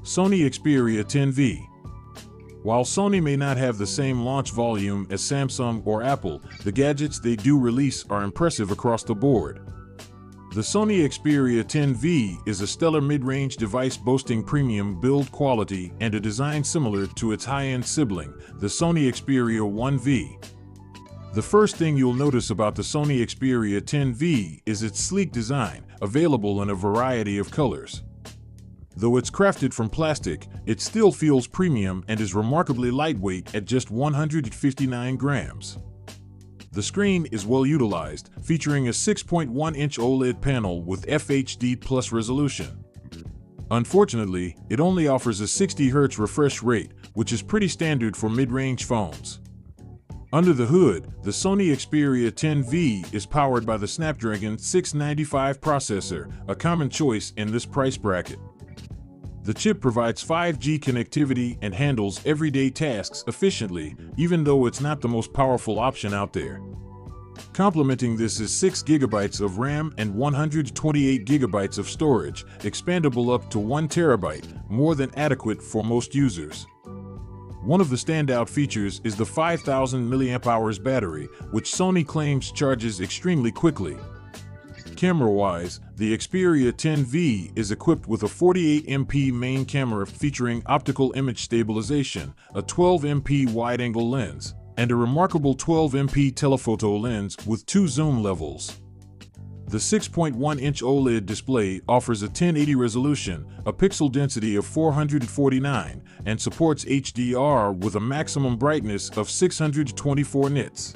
Sony Xperia 10V. While Sony may not have the same launch volume as Samsung or Apple, the gadgets they do release are impressive across the board. The Sony Xperia 10V is a stellar mid-range device boasting premium build quality and a design similar to its high-end sibling, the Sony Xperia 1V. The first thing you'll notice about the Sony Xperia 10V is its sleek design, available in a variety of colors. Though it's crafted from plastic, it still feels premium and is remarkably lightweight at just 159 grams. The screen is well utilized, featuring a 6.1-inch OLED panel with FHD+ resolution. Unfortunately, it only offers a 60 Hz refresh rate, which is pretty standard for mid-range phones. Under the hood, the Sony Xperia 10V is powered by the Snapdragon 695 processor, a common choice in this price bracket. The chip provides 5G connectivity and handles everyday tasks efficiently, even though it's not the most powerful option out there. Complementing this is 6 GB of RAM and 128 GB of storage, expandable up to 1 TB, more than adequate for most users. One of the standout features is the 5000 mAh battery, which Sony claims charges extremely quickly. Camera-wise, the Xperia 10V is equipped with a 48MP main camera featuring optical image stabilization, a 12MP wide-angle lens, and a remarkable 12MP telephoto lens with 2 zoom levels. The 6.1-inch OLED display offers a 1080 resolution, a pixel density of 449, and supports HDR with a maximum brightness of 624 nits.